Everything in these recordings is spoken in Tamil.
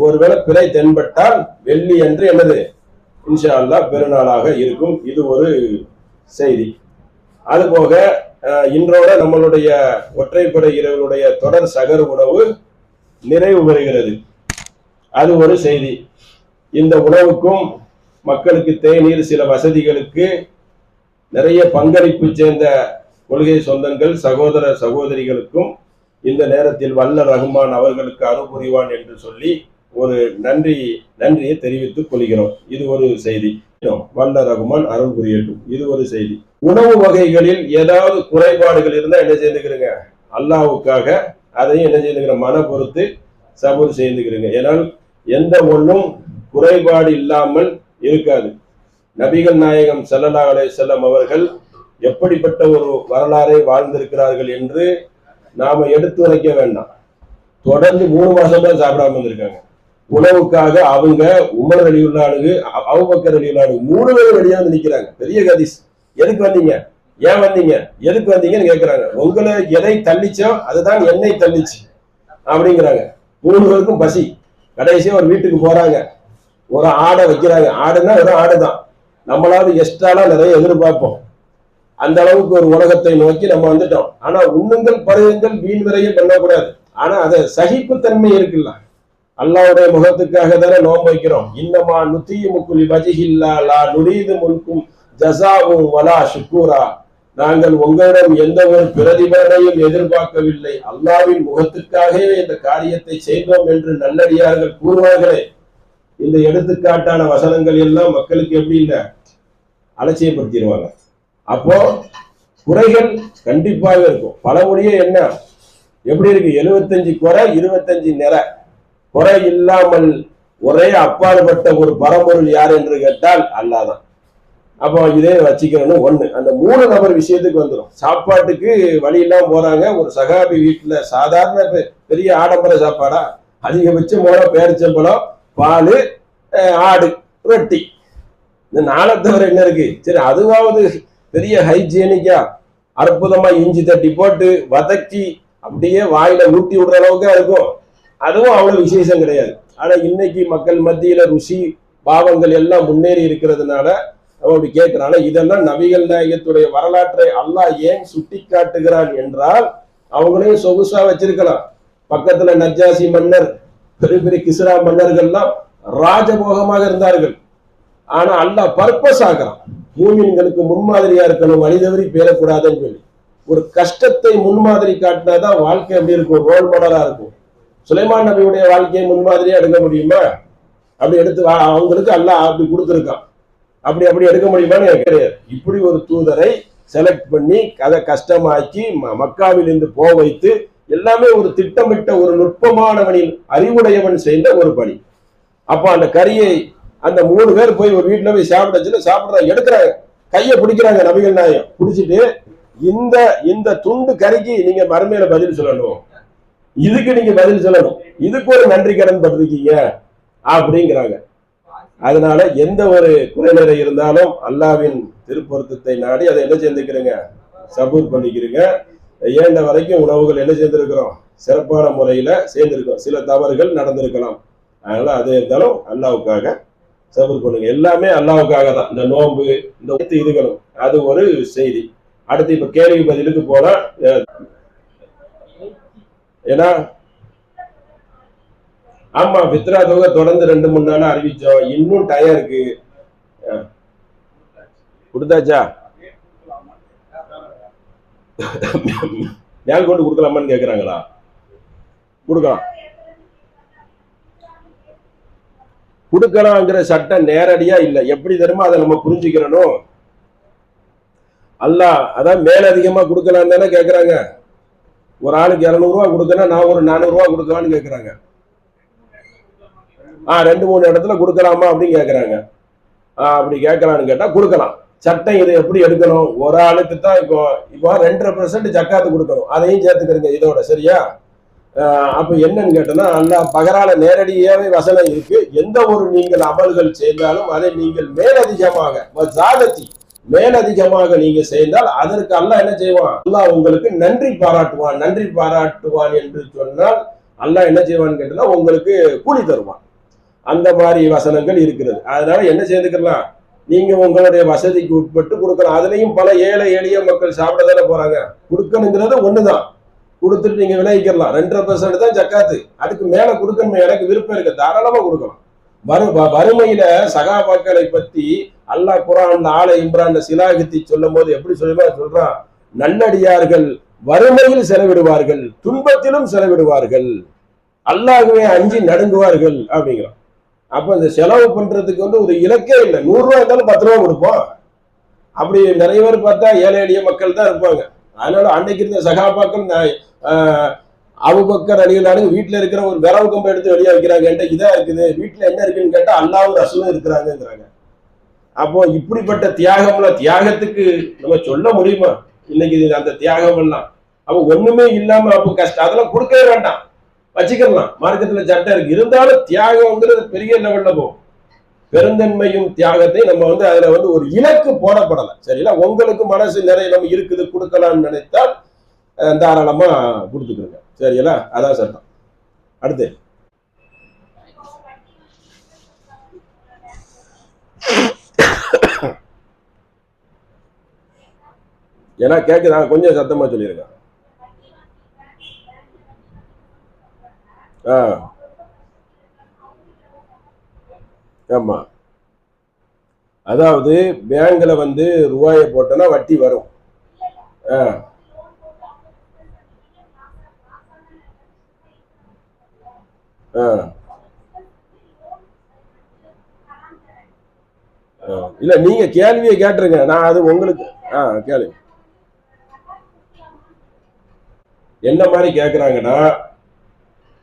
ஒருவேளை பிறை தென்பட்டால் வெள்ளி என்று என்னது இன்ஷா அல்லாஹ் பெருநாளாக இருக்கும். இது ஒரு செய்தி. அதுபோக இன்றோட நம்மளுடைய ஒற்றைப்படை இரவுடைய தொடர் சகர் உணவு நிறைவு பெறுகிறது. அது ஒரு செய்தி. இந்த உணவுக்கும் மக்களுக்கு தேநீர் சில வசதிகளுக்கு நிறைய பங்களிப்பு சேர்ந்த கொள்கை சொந்தங்கள் சகோதர சகோதரிகளுக்கும் இந்த நேரத்தில் வல்ல ரஹ்மான் அவர்களுக்கு அருள்புரிவான் என்று சொல்லி ஒரு நன்றியை தெரிவித்துக் கொள்கிறோம். இது ஒரு செய்தி. வல்ல ரஹ்மான் அருள் புரியட்டும். இது ஒரு செய்தி. உணவு வகைகளில் ஏதாவது குறைபாடுகள் இருந்தா என்ன செய்துக்கிறீங்க, அல்லாஹ்வுக்காக அதையும் என்ன செய்துக்கிற மன பொறுத்து சபூர் செய்துக்கிறீங்க. ஏனால் எந்த ஒன்றும் குறைபாடு இல்லாமல் இருக்காது. நபிகள் நாயகம் ஸல்லல்லாஹு அலைஹி வஸல்லம் அவர்கள் எப்படிப்பட்ட ஒரு வரலாறை வாழ்ந்திருக்கிறார்கள் என்று நாம எடுத்துரைக்க வேண்டாம். தொடர்ந்து 3 மாசம் தான் சாப்பிடாம இருந்திருக்காங்க. உணவுக்காக அவங்க உமர் ரலியல்லாஹு அபூபக்கர் ரலியல்லாஹு 3 பேரும் வெளியே வந்து நிக்கிறாங்க. பெரிய ஹதீஸ். எதுக்கு வந்தீங்க, ஏன் வந்தீங்க, எதுக்கு வந்தீங்கன்னு கேட்கிறாங்க. உங்களை எதை தள்ளிச்சோ அதுதான் என்னை தள்ளிச்சு அப்படிங்கிறாங்க. 3 பேருக்கும் பசி. கடைசியா ஒரு வீட்டுக்கு போறாங்க, ஒரு ஆடை வைக்கிறாங்க. ஆடுன்னா ஒரு ஆடுதான். நம்மளாவது எக்ஸ்ட்ராலாம் நிறைய எதிர்பார்ப்போம். அந்த அளவுக்கு ஒரு உலகத்தை நோக்கி நம்ம வந்துட்டோம். ஆனா உண்ணுங்கள் பருகுங்கள் வீண் விரையும் பண்ணக்கூடாது. ஆனா அதை சகிப்புத்தன்மை இருக்குல்ல, அல்லாஹ்வுடைய முகத்துக்காக தானே நோன்பு வைக்கிறோம். இன்னமா நுத்தியுமுக்குல் வஜ்ஹில்லா லா நுரீது முன்கும் ஜஸாவும் வலா ஷுக்கூரா. நாங்கள் உங்களிடம் எந்த ஒரு பிரதிபலனையும் எதிர்பார்க்கவில்லை, அல்லாஹ்வின் முகத்துக்காகவே இந்த காரியத்தை செய்தோம் என்று நல்லடியார்கள் கூறுவார்களே. இந்த எடுத்துக்காட்டான வசனங்கள் எல்லாம் மக்களுக்கு எப்படி இல்லை, அலட்சியப்படுத்திடுவாங்க. அப்போ குறைகள் கண்டிப்பாக இருக்கும். பழமொழியே என்ன எப்படி இருக்கு, 75 குறை 25 நிறை. குறை இல்லாமல் ஒரே அப்பாற்பட்ட ஒரு பரம்பொருள் யார் என்று கேட்டால் அல்லாஹ் தான். அப்போ இதே வச்சுக்கிறோன்னு ஒண்ணு. அந்த 3 நபர் விஷயத்துக்கு வந்துடும். சாப்பாட்டுக்கு வழி இல்லாம போறாங்க. ஒரு சகாபி வீட்டுல சாதாரண பெரிய ஆடம்பர சாப்பாடா, அதிகபட்சம் போல பேரிச்சம்பழம், பால், ஆடு, ரொட்டி, இந்த 4 தவிர என்ன இருக்கு? சரி, அதுவாவது பெரிய ஹைஜீனிக்கா அற்புதமா இஞ்சி தட்டி போட்டு வதக்கி அப்படியே வாயில ஊட்டி விடுற அளவுக்கு இருக்கும். அதுவும் அவ்வளவு விசேஷம் கிடையாது. ஆனா இன்னைக்கு மக்கள் மத்தியில ருசி பாவங்கள் எல்லாம் முன்னேறி இருக்கிறதுனால அப்படி கேட்கிறாங்க. இதெல்லாம் நபிகள் நாயகத்துடைய வரலாற்றை அல்லாஹ் ஏன் சுட்டி காட்டுகிறான் என்றால், அவங்களையும் சொகுசா வச்சிருக்கலாம். பக்கத்துல நஜ்ஜாசி மன்னர், பெரிய பெரிய கிஸ்ரா மன்னர்கள்லாம் ராஜபோகமாக இருந்தார்கள். ஆனா அல்லாஹ் பர்பஸ் ஆகிறான், மூமின்களுக்கு முன்மாதிரியா இருக்கணும், வழிதவறி பேரக்கூடாதுன்னு சொல்லி. ஒரு கஷ்டத்தை முன்மாதிரி காட்டினாதான் வாழ்க்கை எப்படி இருக்கும், ரோல் மாடலா இருக்கும். சுலைமான் நபியுடைய வாழ்க்கையை முன்மாதிரியா எடுக்க முடியுமா? அப்படி எடுத்து அவங்களுக்கு அல்லாஹ் அப்படி கொடுத்துருக்கான். அப்படி எடுக்க முடியுமான்னு கிடையாது. இப்படி ஒரு தூதரை செலக்ட் பண்ணி அதை கஷ்டமாக்கி மக்காவில் இருந்து போக வைத்து எல்லாமே ஒரு திட்டமிட்ட ஒரு நுட்பமானவனின் அறிவுடையவன் செய்த ஒரு பணி. அப்போ அந்த கறியை அந்த 3 பேர் போய் ஒரு வீட்டுல போய் சாப்பிடுறாங்க, எடுக்கிறாங்க, கையை பிடிக்கிறாங்க. நபிகள் நாயகம் பிடிச்சிட்டு, இந்த துண்டு கறிக்கு நீங்க மறுமையில பதில் சொல்லணும், இதுக்கு நீங்க பதில் சொல்லணும், இதுக்கு ஒரு நன்றி கடன் பட்டிருக்கீங்க அப்படிங்கிறாங்க. அதனால எந்த ஒரு குறைநிறை இருந்தாலும் அல்லாஹ்வின் திருப்பொருத்தத்தை நாடி அதை என்ன செஞ்சுக்கிறீங்க, சபூர் பண்ணிக்கிறீங்க. ஏண்ட வரைக்கும் உணவுகள் என்ன செய்திருக்கிறோம், சிறப்பான முறையில சேர்ந்திருக்கோம். சில தவறுகள் நடந்திருக்கலாம். அதனால அது இருந்தாலும் அல்லாஹ்வுக்காக சபூர் பண்ணுங்க. எல்லாமே அல்லாஹ்வுக்காக தான். இந்த நோன்பு, இந்த இதுகளும் அது ஒரு செய்தி. அடுத்து இப்ப கேள்வி பதிலுக்கு போனா, ஏன்னா ஆமா பித்ரா தொகை தொடர்ந்து 2-3 நாளா அறிவிச்சோம். இன்னும் டயம் இருக்கு. கொடுத்தாச்சா? மேல் கொண்டு கொடுக்கலாமான்னு கேக்குறாங்களா? கொடுக்கலாங்கிற சட்டம் நேரடியா இல்ல. எப்படி தெரியுமா அதை நம்ம புரிஞ்சுக்கிறணும். அல்லாஹ் அதான் மேலதிகமா கொடுக்கலாம் தானே கேக்குறாங்க. ஒரு ஆளுக்கு 200 ரூபா கொடுக்கணும், நான் ஒரு 400 ரூபா கொடுக்கலான்னு கேக்குறாங்க. 2-3 இடத்துல கொடுக்கலாமா அப்படின்னு கேக்குறாங்க. அப்படி கேட்கலான்னு கேட்டா கொடுக்கலாம். சட்டம் இதை எப்படி எடுக்கணும், ஒரு ஆளுக்கு தான் இப்போ 2.5% ஜக்காத்து கொடுக்கணும், அதையும் சேர்த்துக்கிறீங்க இதோட, சரியா? அப்ப என்னன்னு கேட்டோம்னா, அல்லாஹ் பகரால நேரடியாவே வசனம் இருக்கு. எந்த ஒரு நீங்கள் அமல்கள் செய்தாலும் அதை நீங்கள் மேலதிகமாக நீங்க செய்தால் அதற்கு அல்லாஹ் என்ன செய்வான், அல்லாஹ் உங்களுக்கு நன்றி பாராட்டுவான் என்று சொன்னால் அல்லாஹ் என்ன செய்வான்னு கேட்டா உங்களுக்கு கூலி தருவான். அந்த மாதிரி வசனங்கள் இருக்கிறது. அதனால என்ன செய்துக்கலாம், நீங்க உங்களுடைய வசதிக்கு உட்பட்டு கொடுக்கலாம். அதுலயும் பல ஏழை எளிய மக்கள் சாப்பிட தானே போறாங்க. கொடுக்கணுங்கிறது ஒண்ணுதான், கொடுத்துட்டு நீங்க விளைவிக்கலாம். 2.5% தான் ஜக்காத்து. அதுக்கு மேல கொடுக்கணும் எனக்கு விருப்பம் இருக்கு, தாராளமா கொடுக்கலாம். வறுமையில சகாபாக்களை பத்தி அல்லாஹ் குர்ஆன்ல ஆல இம்ரான்ல சிலாகித்தி சொல்லும் போது எப்படி சொல்றான், நல்லடியார்கள் வறுமையில் செலவிடுவார்கள், துன்பத்திலும் செலவிடுவார்கள், அல்லாஹ்வே அஞ்சி நடுங்குவார்கள் அப்படிங்கிறான். அப்ப இந்த செலவு பண்றதுக்கு வந்து ஒரு இலக்கே இல்லை. 100 ரூபாய் இருந்தாலும் 10 ரூபா கொடுப்போம். அப்படி நிறைய பேர் பார்த்தா ஏழை எளிய மக்கள் தான் இருப்பாங்க. அதனால அன்னைக்கு இருந்த சகாபாக்கள் அபூபக்கர் ரலியல்லாஹு வீட்டுல இருக்கிற ஒரு விரவு கம்பை எடுத்து வெளியே வைக்கிறாங்க. இதா இருக்குது, வீட்டுல என்ன இருக்குன்னு கேட்டா அல்லாஹ்வும் ரசூலும் இருக்கிறாங்கிறாங்க. அப்போ இப்படிப்பட்ட தியாகத்துக்கு நம்ம சொல்ல முடியுமா இன்னைக்கு அந்த தியாகம் எல்லாம்? அப்போ ஒண்ணுமே இல்லாம அப்போ கஷ்டம், அதெல்லாம் கொடுக்கவே வேண்டாம், வச்சுக்கலாம். மார்க்கத்துல சட்டம் இருக்கு. இருந்தாலும் தியாகம்ங்கிறது பெரிய லெவல்ல போகும். பெருந்தன்மையும் தியாகத்தை நம்ம வந்து அதுல வந்து ஒரு இலக்கு போடப்படலை. சரிங்களா? உங்களுக்கு மனசு நிறைய நம்ம இருக்குது கொடுக்கலாம்னு நினைத்தால் தாராளமா கொடுத்துக்கிறோங்க. சரிங்களா? அதான் சட்டம். அடுத்து ஏன்னா கேக்குதா, கொஞ்சம் சத்தமா சொல்லிருங்க. ஆமா, அதாவது பேங்க்ல வந்து ரூபாயை போட்டோன்னா வட்டி வரும். இல்ல நீங்க கேள்வியை கேட்டுருங்க, நான் அது உங்களுக்கு கேளுங்க. என்ன மாதிரி கேக்குறாங்கன்னா,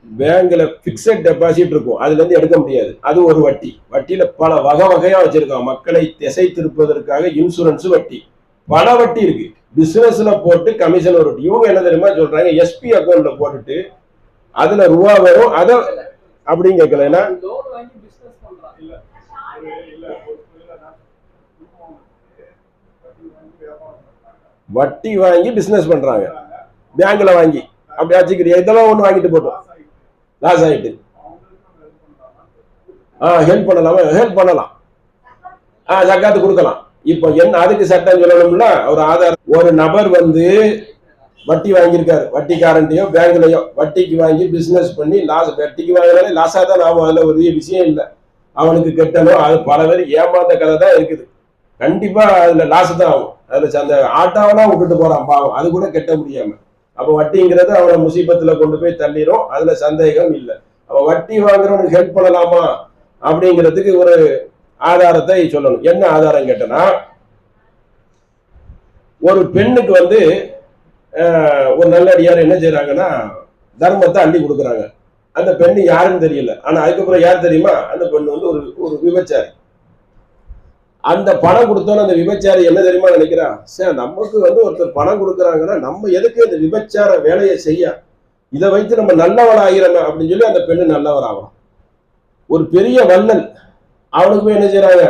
பேங்க்ல பிக்சட் டெபாசிட் இருக்கும், அதுல இருந்து எடுக்க முடியாது, அது ஒரு வட்டி. வட்டியில பல வகையா வச்சிருக்காங்க. மக்களை திசை திருப்பதற்காக இன்சூரன்ஸ் வட்டி, பல வட்டி இருக்கு. பிசினஸ்ல போட்டு கமிஷன் ஒரு வட்டி. இவங்க என்ன தெரியுமா சொல்றாங்க, எஸ்பி அக்கௌண்ட்ல போட்டுட்டு அதுல ரூபா வரும், அத அப்படின்னு கேட்கல. ஏன்னா வட்டி வாங்கி பிசினஸ் பண்றாங்க, பேங்க்ல வாங்கி அப்படி ஆச்சுக்கிறியா, இதெல்லாம் ஒண்ணு வாங்கிட்டு போட்டோம் லாஸ் ஆயிட்டு. ஹெல்ப் பண்ணலாம், ஜக்காத்து கொடுக்கலாம். இப்ப என்ன அதுக்கு சட்டம் சொல்லணும்ல, ஒரு ஆதார். ஒரு நபர் வந்து வட்டி வாங்கியிருக்காரு, வட்டிக்காரன்டையோ பேங்க்லயோ வட்டிக்கு வாங்கி பிசினஸ் பண்ணி லாஸ், வட்டிக்கு வாங்கினாலே லாஸா தான் ஆகும், அதுல ஒரு விஷயம் இல்லை. அவனுக்கு கெட்டணும், அது பல பேர் ஏமாந்த கதை தான் இருக்குது. கண்டிப்பா அதுல லாஸ் தான் ஆகும். அதுல அந்த ஆட்டாவெல்லாம் விட்டுட்டு போறான் பாவம், அது கூட கெட்ட முடியாம. அப்ப வட்டிங்கிறது அவனை முசீபத்துல கொண்டு போய் தள்ளிடும், அதுல சந்தேகம் இல்லை. அப்ப வட்டி வாங்குறவனுக்கு ஹெல்ப் பண்ணலாமா அப்படிங்கிறதுக்கு ஒரு ஆதாரத்தை சொல்லணும். என்ன ஆதாரம் கேட்டனா, ஒரு பெண்ணுக்கு வந்து ஒரு நல்லடியார் என்ன செய்யறாங்கன்னா தர்மத்தை அள்ளி கொடுக்குறாங்க. அந்த பெண்ணு யாருன்னு தெரியல, ஆனா அதுக்கப்புறம் யார் தெரியுமா, அந்த பெண்ணு வந்து ஒரு விபச்சாரி. அந்த பணம் கொடுத்தோன்னு அந்த விபச்சாரி என்ன தெரியுமா நினைக்கிறான், சார் நமக்கு வந்து ஒருத்தர் பணம் கொடுக்குறாங்கன்னா நம்ம எதுக்கு இந்த விபச்சார வேலையை செய்ய, இதை வைத்து நம்ம நல்லவன் ஆகிறோம் அப்படின்னு சொல்லி அந்த பெண்ணு நல்லவர் ஆகும். ஒரு பெரிய வள்ளல் அவனுக்கு போய் என்ன செய்யறாங்க,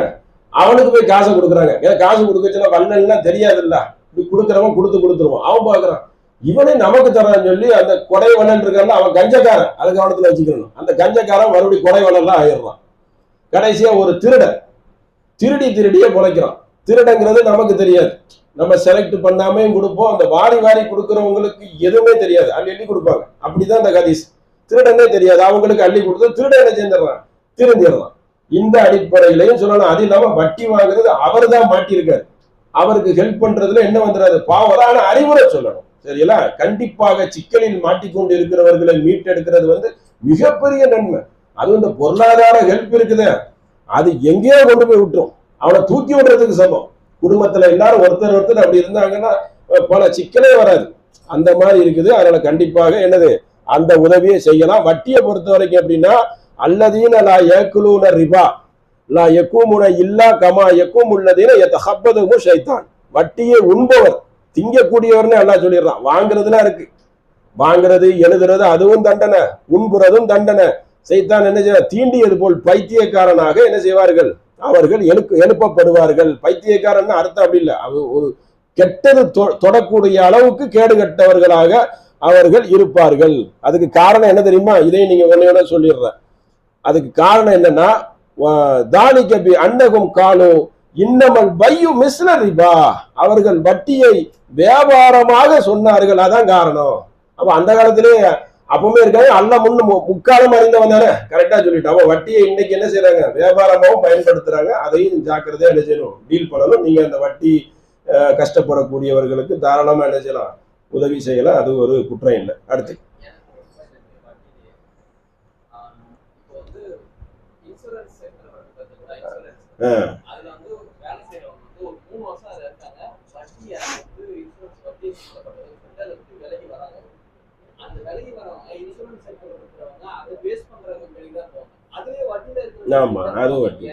அவனுக்கு போய் காசை கொடுக்குறாங்க. ஏன்னா காசு கொடுக்கச்சுன்னா வள்ளல்னா தெரியாது இல்ல, இப்படி கொடுக்குறவன் கொடுத்துருவான். அவன் பாக்குறான் இவனே நமக்கு தரான்னு சொல்லி அந்த கொடை வள்ளல் இருக்காருன்னா அவன் கஞ்சக்காரன், அது கவனத்துல வச்சுக்கணும். அந்த கஞ்சக்காரன் மறுபடியும் கொடை வள்ளல்லாம் ஆயிடுறான். கடைசியா ஒரு திருடியே பொழைக்கிறான். திருடங்கிறது நமக்கு தெரியாது, நம்ம செலக்ட் பண்ணாமையும் கொடுப்போம். அந்த வாரி கொடுக்கறவங்களுக்கு எதுவுமே தெரியாது, அள்ளி கொடுப்பாங்க. அப்படிதான் அந்த ஹதீஸ். திருடனே தெரியாது, அவங்களுக்கு அள்ளி கொடுத்து திருடன் என்ன செஞ்சிடறான், திருந்திடலாம். இந்த அடிப்படையிலையும் சொல்லலாம். அது இல்லாம வட்டி வாங்குறது அவர் தான் மாட்டியிருக்காரு, அவருக்கு ஹெல்ப் பண்றதுல என்ன வந்துடாது பாவம். ஆனா அறிவுரை சொல்லணும். சரிங்களா? கண்டிப்பாக சிக்கலில் மாட்டிக்கொண்டு இருக்கிறவர்களை மீட்டெடுக்கிறது வந்து மிகப்பெரிய நன்மை. அது இந்த பொருளாதார ஹெல்ப் இருக்குது, அது எங்கேயோ கொண்டு போய் விட்டுரும், அவனை தூக்கி விடுறதுக்கு சமம். குடும்பத்துல எல்லாரும் ஒருத்தர் அப்படி இருந்தாங்கன்னா பல சிக்கலே வராது. அந்த மாதிரி இருக்குது. அதனால கண்டிப்பாக என்னது அந்த உதவியை செய்யலாம். வட்டியை பொறுத்த வரைக்கும் எப்படின்னா, அல்லதீன லா யக்குலூன ரிபா லா யக்கூமுன இல்லா கமா யக்கூம் உள்ளதீன யதஹப்பதுஹு ஷைத்தான். வட்டியை உண்பவர், திங்கக்கூடியவர்னு எல்லாம் சொல்லிடுறான். வாங்குறதுலாம் இருக்கு, வாங்குறது எழுதுறது அதுவும் தண்டனை, உண்புறதும் தண்டனை. சைத்தான் என்ன செய்ய, தீண்டியது போல் பைத்தியக்காரனாக என்ன செய்வார்கள், அவர்கள் எழுப்பப்படுவார்கள். பைத்தியக்காரன் அர்த்தம் அப்படி இல்லை, ஒரு கெட்டது தொடக்கூடிய அளவுக்கு கேடு கட்டவர்களாக அவர்கள் இருப்பார்கள். அதுக்கு காரணம் என்ன தெரியுமா? இதையும் நீங்க ஒன்னையோட சொல்லிடுறேன். அதுக்கு காரணம் என்னன்னா, தாலிக பி அன்னகும் காலு இன்னமல் பையு மிஸ்ல ரிபா, அவர்கள் வட்டியை வியாபாரமாக சொன்னார்கள். அதான் காரணம். அப்ப அந்த காலத்திலே அப்பவுமே இருக்காது, அல்ல முன்னு முக்காலம் அறிந்தவன் தானே, கரெக்டா சொல்லிட்டு. அவன் வட்டியை இன்னைக்கு என்ன செய்யறாங்க, வியாபாரமாகவும் பயன்படுத்துறாங்க. அதையும் ஜாக்கிரதையா என்ன செய்யணும், டீல் பண்ணணும். நீங்க அந்த வட்டி கஷ்டப்படக்கூடியவர்களுக்கு தாராளமா என்ன செய்யலாம், உதவி செய்யலாம். அது ஒரு குற்றம் இல்லை. அடுத்து ஆமா, அதுவும் வட்டி.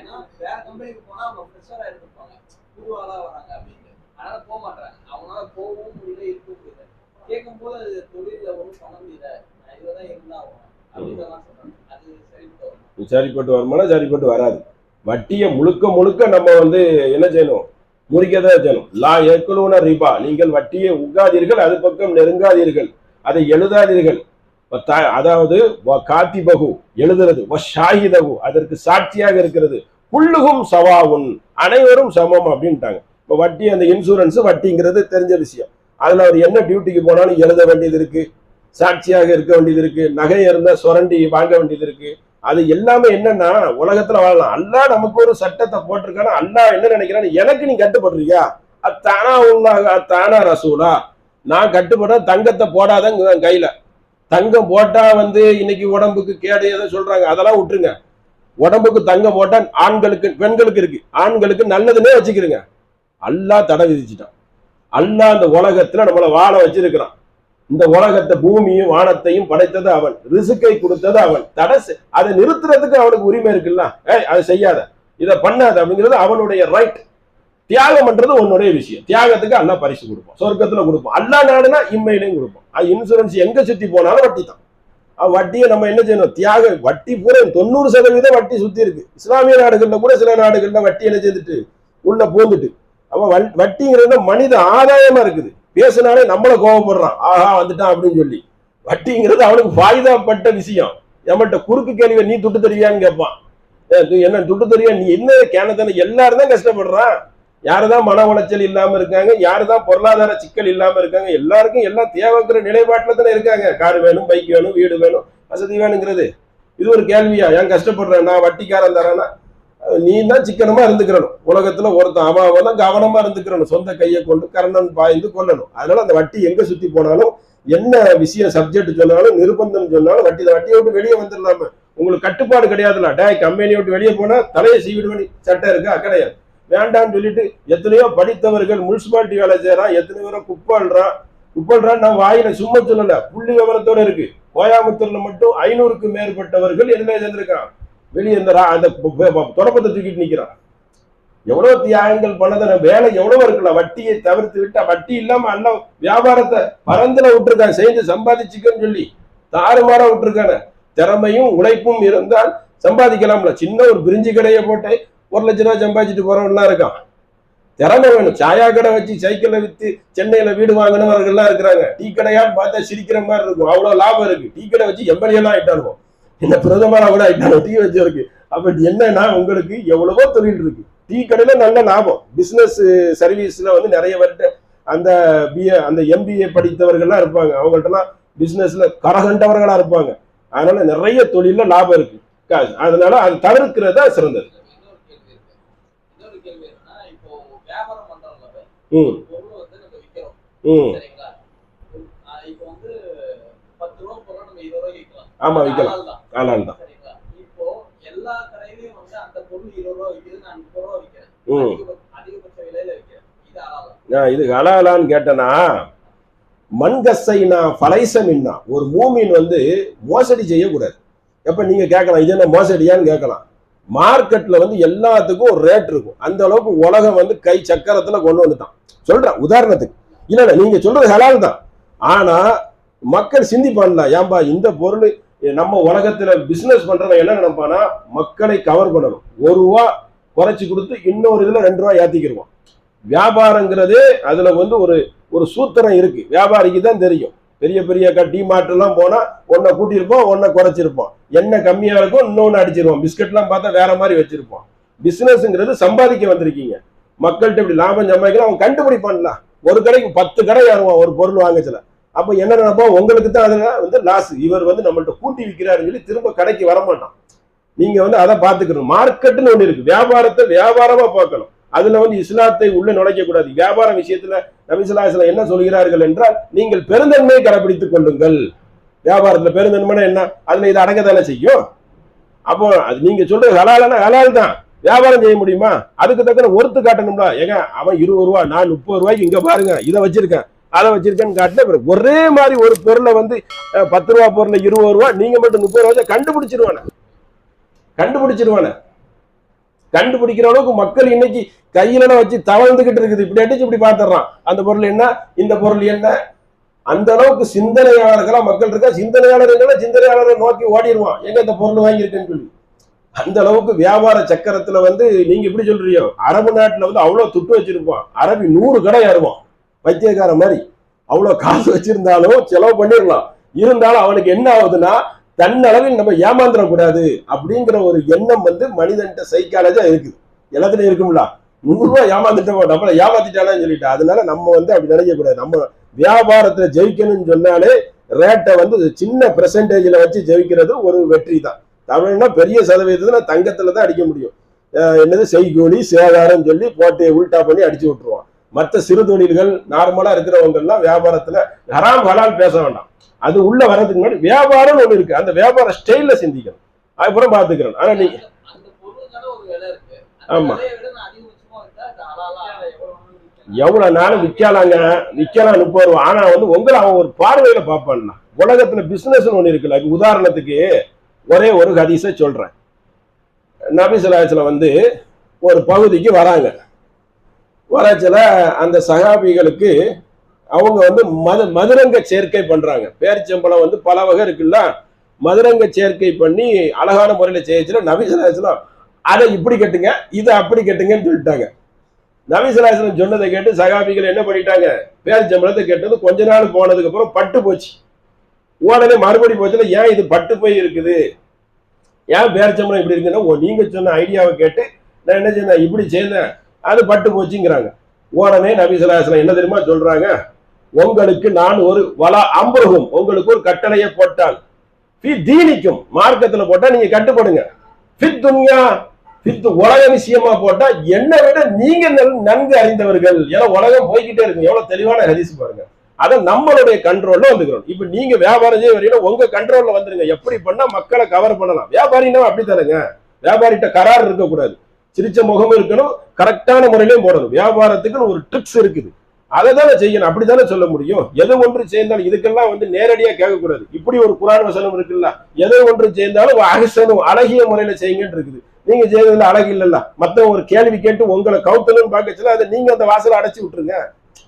சரிப்பட்டு வருமானா சரிப்பட்டு வராது. வட்டியை முழுக்க முழுக்க நம்ம வந்து என்ன செய்யணும், முறிக்கதான் செய்யணும். லா ஏக்குலூன ரிபா, நீங்கள் வட்டியை உட்காதீர்கள், அது பக்கம் நெருங்காதீர்கள், அதை எழுதாதீர்கள். அதாவது காத்திபகு எழுதுறது, ஷாஹிதகு அதற்கு சாட்சியாக இருக்கிறது, புல்லுகும் சவாவுன் அனைவரும் சமம் அப்படின்ட்டாங்க. இப்போ வட்டி, அந்த இன்சூரன்ஸ் வட்டிங்கிறது தெரிஞ்ச விஷயம். அதுல அவர் என்ன டியூட்டிக்கு போனாலும் எழுத வேண்டியது இருக்கு, சாட்சியாக இருக்க வேண்டியது இருக்கு, நகை இருந்தா சுரண்டி வாங்க வேண்டியது இருக்கு. அது எல்லாமே என்னன்னா, உலகத்துல வாழலாம். அல்லா நமக்கு ஒரு சட்டத்தை போட்டிருக்கானா, அல்லா என்ன நினைக்கிறான்னு, எனக்கு நீ கட்டுப்படுறியா, அத்தானா உன்னாக அத்தானா ரசூலா, நான் கட்டுப்படுற, தங்கத்தை போடாதங்க கையில. தங்கம் போட்டா வந்து இன்னைக்கு உடம்புக்கு கேடு எதை சொல்றாங்க, அதெல்லாம் விட்டுருங்க. உடம்புக்கு தங்கம் போட்டா ஆண்களுக்கு பெண்களுக்கு இருக்கு, ஆண்களுக்கு நல்லதுன்னே வச்சுக்கிறீங்க. அல்லாஹ் தடை விதிச்சுட்டான். அல்லாஹ் அந்த உலகத்துல நம்மளை வாழ வச்சிருக்கிறான். இந்த உலகத்தை பூமியும் வானத்தையும் படைத்தது அவன், ரிசுக்கை கொடுத்தது அவன். அதை நிறுத்துறதுக்கு அவனுக்கு உரிமை இருக்குல்ல. அதை செய்யாத, இதை பண்ணாத அப்படிங்கிறது அவனுடைய ரைட். தியாகம் பண்றது உன்னுடைய விஷயம். தியாகத்துக்கு அல்லா பரிசு கொடுப்போம், சொர்க்கத்துல கொடுப்போம். அல்லா நாடுனா இம்மையிலையும் கொடுப்போம். இன்சூரன்ஸ் எங்க சுத்தி போனாலும் வட்டி தான். வட்டியை நம்ம என்ன செய்யணும், தியாக வட்டி பூரா 90% வட்டி சுத்தி இருக்கு. இஸ்லாமிய நாடுகள்ல கூட சில நாடுகள்ல வட்டி என்ன செய்துட்டு உள்ள போந்துட்டு. அப்ப வட்டிங்கிறது மனித ஆதாயமா இருக்குது. பேசினாலே நம்மள கோபப்படுறான், ஆஹா வந்துட்டான் அப்படின்னு சொல்லி. வட்டிங்கிறது அவனுக்கு பாய்தாப்பட்ட விஷயம். நம்மகிட்ட குறுக்கு கேள்வி, நீ துட்டு தருவியான்னு கேட்பான். என்ன துட்டு தருவியா, நீ என்ன கேனத்தானே. எல்லாரும் தான் கஷ்டப்படுறான். யாருதான் மன உளைச்சல் இல்லாம இருக்காங்க, யாருதான் பொருளாதார சிக்கல் இல்லாம இருக்காங்க. எல்லாருக்கும் எல்லாம் தேவைங்கிற நிலைப்பாட்டுல தானே இருக்காங்க. கார் வேணும், பைக் வேணும், வீடு வேணும், வசதி வேணுங்கிறது. இது ஒரு கேள்வியா? ஏன் கஷ்டப்படுறேன், நான் வட்டிக்காரன் தரேன்னா நீ தான் சிக்கனமா இருந்துக்கிறணும். உலகத்துல ஒருத்தன் அவன் கவனமா இருந்துக்கிறணும். சொந்த கையை கொண்டு கரணன் பாய்ந்து கொள்ளணும். அதனால அந்த வட்டி எங்க சுத்தி போனாலும், என்ன விஷயம் சப்ஜெக்ட் சொன்னாலும், நிர்பந்தம் சொன்னாலும், வட்டியை விட்டு வெளியே வந்துடலாம. உங்களுக்கு கட்டுப்பாடு கிடையாதுல்ல. கம்பெனியை விட்டு வெளியே போனா தலையை சீவிடுவனி சட்டம் இருக்கா? கிடையாது. வேண்டான்னு சொல்லிட்டு எத்தனையோ படித்தவர்கள் முனிசிபாலிட்டி வேலை செய்யறான், எத்தனை பேரும் குப்பல்றான். நான் வாயில சும்மா சொல்லல, புள்ளி விவரத்தோட இருக்கு. கோயம்புத்தூர்ல மட்டும் 500க்கு மேற்பட்டவர்கள் என்ன செஞ்சிருக்கான், வெளியே அந்த தொடப்பத்தை தூக்கிட்டு நிக்கிறான். எவ்வளவு தியாகங்கள் பண்ணதான, வேலை எவ்வளவு இருக்குல்ல. வட்டியை தவிர்த்து விட்டா, வட்டி இல்லாம அல்ல வியாபாரத்தை பரந்துல விட்டுருக்கான், செஞ்சு சம்பாதிச்சுக்கன்னு சொல்லி தாறுமாறா விட்டுருக்கான. திறமையும் உழைப்பும் இருந்தால் சம்பாதிக்கலாம்ல. சின்ன ஒரு பிரிஞ்சு கடையை போட்டு 1 லட்ச ரூபாய் சம்பாதிச்சுட்டு போறவன்லாம் இருக்கான். திறமை வேணும். சாயா கடை வச்சு சைக்கிளை வித்து சென்னையில வீடு வாங்கினவர்கள்லாம் இருக்கிறாங்க. டீ கடையான்னு பார்த்தா சிரிக்கிற மாதிரி இருக்கும், அவ்வளவு லாபம் இருக்கு. டீ கடை வச்சு எம்எல்ஏலாம் ஆயிட்டானுவோம், இந்த பிரதமரா கூட ஆயிட்டானோ டீ வச்சிருக்கு. அப்ப என்னன்னா, உங்களுக்கு எவ்வளவோ தொழில் இருக்கு. டீ கடையில நல்ல லாபம். பிசினஸ் சர்வீஸ்ல வந்து நிறைய பேர்ட்ட அந்த எம்பிஏ படித்தவர்கள்லாம் இருப்பாங்க. அவங்கள்ட்ட எல்லாம் பிசினஸ்ல கரகண்டவர்களா இருப்பாங்க. அதனால நிறைய தொழில லாபம் இருக்கு. அதனால அது தவிர்க்கிறதா சிறந்தது. ஆமா, விற்கலாம். ஹலால் தான். இது ஹலாலான்னு கேட்டனா, மண்கசைனா பலைசமின்னா, ஒரு மூமின் வந்து மோசடி செய்யக்கூடாது. எப்ப நீங்க கேட்கலாம், இது என்ன மோசடியான்னு கேட்கலாம். மார்க்கெட்ல வந்து எல்லாத்துக்கும் ஒரு ரேட் இருக்கும். அந்த அளவுக்கு உலகம் வந்து கை சக்கரத்துல கொண்டு வந்துட்டான். சொல்றேன் உதாரணத்துக்கு. இல்ல நீங்க சொல்றது ஹலால் தான். ஆனா மக்கள் சிந்திப்பான்ல, ஏன்பா இந்த பொருள் நம்ம உலகத்துல பிசினஸ் பண்றவன் என்ன நினைப்பானா, மக்களை கவர் பண்ணணும். 1 ரூபா குறைச்சி கொடுத்து இன்னொரு இதுல 2 ரூபா ஏத்திக்கிடுவான். வியாபாரங்கிறதே அதுல வந்து ஒரு சூத்திரம் இருக்கு. வியாபாரிக்கு தான் தெரியும். பெரிய பெரிய டிமார்ட் எல்லாம் போனா ஒன்ன கூட்டியிருப்போம், ஒன்ன குறைச்சிருப்போம். எண்ணெய் கம்மியா இருக்கும், இன்னொன்னு அடிச்சிருவோம். பிஸ்கட் எல்லாம் பார்த்தா வேற மாதிரி வச்சிருப்போம். பிசினஸ்ங்கிறது சம்பாதிக்க வந்திருக்கீங்க. மக்கள்கிட்ட இப்படி லாபம் சம்பாதிக்கலாம் அவன் கண்டுபிடிப்பான்ல. ஒரு கடைக்கு 10 கடை ஏறுவான் ஒரு பொருள் வாங்கச்சல. அப்ப என்ன நினைப்போம், உங்களுக்கு தான் அதுல வந்து லாஸ். இவர் வந்து நம்மள்ட்ட கூட்டி விற்கிறாருன்னு சொல்லி திரும்ப கடைக்கு வரமாட்டான். நீங்க வந்து அதை பார்த்துக்கணும். மார்க்கெட்னு ஒண்ணு இருக்கு. வியாபாரத்தை வியாபாரமா பார்க்கணும். அதுல வந்து இஸ்லாத்தை உள்ள நுழைக்க கூடாது. வியாபார விஷயத்துல நபி ஸல்லல்லாஹு அலைஹி வஸல்லம் என்ன சொல்கிறார்கள் என்றால், நீங்கள் பெருந்தன்மையை கடைபிடித்துக் கொள்ளுங்கள். வியாபாரத்துல பெருந்தன்மைனா என்ன? அதுல இதை அடங்கத்தானே செய்யும். அப்போ அது நீங்க சொல்றது ஹலாலான ஹலால் தான். வியாபாரம் செய்ய முடியுமா? அதுக்கு தக்க ஒருத்து காட்டணும்ல. ஏங்க அவன் 20 ரூபா, நான் 30 ரூபாய்க்கு இங்க பாருங்க இதை வச்சிருக்கேன் அதை வச்சிருக்கேன்னு காட்டின ஒரே மாதிரி ஒரு பொருளை வந்து 10 ரூபா பொருளை 20 ரூபா, நீங்க மட்டும் 30 ரூபா கண்டுபிடிச்சிருவானே. கண்டுபிடிக்கிற அளவுக்கு மக்கள் இன்னைக்கு கையில வச்சு தவழ்ந்துகிட்டு இருக்குது. இப்படி அடிச்சு இப்படி பாத்துறான். அந்த பொருள் என்ன, இந்த பொருள் என்ன, அந்த அளவுக்கு சிந்தனையாளர்களா மக்கள் இருக்கா. சிந்தனையாளரை நோக்கி ஓடிடுவான், எங்க இந்த பொருள் வாங்கியிருக்கேன்னு சொல்லி. அந்த அளவுக்கு வியாபார சக்கரத்துல வந்து நீங்க இப்படி சொல்றீங்க. அரபு நாட்டுல வந்து அவ்வளவு துட்டு வச்சிருப்பான். அரபி 100 கடை ஏறுவான் பைத்தியக்கார மாதிரி. அவ்வளவு காசு வச்சிருந்தாலும் செலவு பண்ணிடலாம். இருந்தாலும் அவனுக்கு என்ன ஆகுதுன்னா, தன்னளவில் நம்ம ஏமாந்துடக்கூடாது அப்படிங்கிற ஒரு எண்ணம் வந்து மனிதன்ட்ட சைக்காலஜியா இருக்குது. எல்லாத்துலயும் இருக்கும்ல. 100 ரூபாய் ஏமாந்துட்டோம், நம்மள ஏமாத்திட்டானு சொல்லிட்டு. அதனால நம்ம வந்து அப்படி நினைக்க கூடாது. நம்ம வியாபாரத்துல ஜெயிக்கணும்னு சொன்னாலே ரேட்டை வந்து சின்ன பெர்சன்டேஜ்ல வச்சு ஜெயிக்கிறது ஒரு வெற்றி தான். தமிழ்னா பெரிய சதவீதத்துல தங்கத்துல தான் அடிக்க முடியும். என்னது செய்கூலி சேதாரம் சொல்லி போட்டு உல்டா பண்ணி அடிச்சு விட்டுருவான். மற்ற சிறு தொழில்கள் நார்மலா இருக்கிறவங்க எல்லாம் வியாபாரத்துல ஹராம் ஹலால் பேச வேண்டாம். அது உள்ள வர்றதுக்கு முன்னாடி வியாபாரம் ஒண்ணு இருக்கு. அந்த வியாபார ஸ்டைல்ல சிந்திக்கணும். அதுக்கப்புறம் பாத்துக்கிறோம். ஆனா நீங்க ஆமா எவ்வளவு நாளும் விற்கலாம் 30 ரூபா. ஆனா வந்து உங்களை அவன் ஒரு பார்வையில பார்ப்பான்னா. உலகத்துல பிசினஸ் ஒண்ணு இருக்குல்ல. உதாரணத்துக்கு ஒரே ஒரு ஹதீஸை சொல்றேன். நபி ஸல்லல்லாஹு அலைஹி வஸல்லம் வந்து ஒரு பகுதிக்கு வராங்க. வரச்சல அந்த சஹாபிகளுக்கு அவங்க வந்து மதுரங்க சேர்க்கை பண்றாங்க. பேரிச்சம்பளம் வந்து பல வகை இருக்குல்ல. மதுரங்க சேர்க்கை பண்ணி அழகான முறையில செய்யச்சுல நபி ஸல்லல்லாஹு அலைஹி வஸல்லம் அதை இப்படி கட்டுங்க, இதை அப்படி கட்டுங்கன்னு சொல்லிட்டாங்க. நபி ஸல்லல்லாஹு அலைஹி வஸல்லம் சொன்னதை கேட்டு சஹாபிகள் என்ன பண்ணிட்டாங்க, பேரிச்சம்பளத்தை கேட்டது கொஞ்ச நாள் போனதுக்கு அப்புறம் பட்டு போச்சு. உடனே மறுபடி போச்சுல, ஏன் இது பட்டு போய் இருக்குது, ஏன் பேரிச்சம்பளம் இப்படி இருக்குன்னா, நீங்க சொன்ன ஐடியாவை கேட்டு நான் என்ன செய்தேன், இப்படி செய்தேன், அது பட்டு போச்சுங்கிறாங்க. உடனே நபி ஸல்லல்லாஹு அலைஹி வஸல்லம் என்ன தெரியுமா சொல்றாங்க, உங்களுக்கு நான் ஒரு அம்பருகும் உங்களுக்கு ஒரு கட்டளையை போட்டால் தீனிக்கும் மார்க்கத்துல போட்டா நீங்க கட்டுப்படுங்க. துன்யா உலக விஷயமா போட்டா என்னை விட நீங்க நன்கு அறிந்தவர்கள். ஏன்னா உலகம் போய்கிட்டே இருக்கு. எவ்வளவு தெளிவான ஹதீஸ் பாருங்க. அதை நம்மளுடைய கண்ட்ரோல்ல வந்துக்கிறோம். இப்ப நீங்க வியாபாரம் செய்ய வரீங்கன்னா உங்க கண்ட்ரோல்ல வந்துருங்க. எப்படி பண்ணா மக்களை கவர் பண்ணலாம். வியாபாரினா அப்படி தருங்க. வியாபாரிட்ட கரார் இருக்கக்கூடாது. சிரிச்ச முகமும் இருக்கணும், கரெக்டான முறையிலையும் போடணும். வியாபாரத்துக்குன்னு ஒரு ட்ரிக்ஸ் இருக்குது. அதை தானே செய்யணும். அப்படித்தானே சொல்ல முடியும். எது ஒன்று சேர்ந்தாலும் இதுக்கெல்லாம் வந்து நேரடியா கேட்கக்கூடாது. இப்படி ஒரு குர்ஆன் வசனம் இருக்குல்ல, எதை ஒன்று சேர்ந்தாலும் அகசனும் அழகிய முறையில செய்யுங்கன்னு இருக்குது. நீங்க செய்யறதுல அழகு இல்லல்ல. மத்த ஒரு கேள்வி கேட்டு உங்களை கவுத்தலும் பார்க்கச்சுல அதை நீங்க அந்த வாசலை அடைச்சு விட்டுருங்க.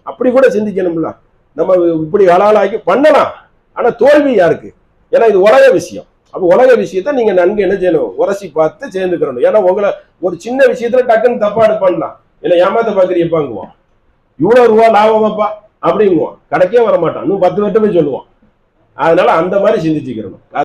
அப்படி கூட சிந்திக்கணும்ல. நம்ம இப்படி ஹலாலாக்கி பண்ணலாம். ஆனா தோல்வி யாருக்கு? ஏன்னா இது உலக விஷயம். அப்ப உலக விஷயத்த நீங்க நன்கு என்ன செய்யணும், உரசி பார்த்து சேர்ந்துக்கிறணும். ஏன்னா உங்களை ஒரு சின்ன விஷயத்துல டக்குன்னு தப்பா எடுப்பான்லாம். ஏன்னா ஏமாத்த பாக்குறீப்பாங்குவான், இவ்வளவு ரூபா லாபமாப்பா அப்படிங்குவான், கடைக்கே வரமாட்டான், இன்னும் 10 வட்டம் போய் சொல்லுவான். அதனால அந்த மாதிரி சிந்திச்சுக்கிறணும்.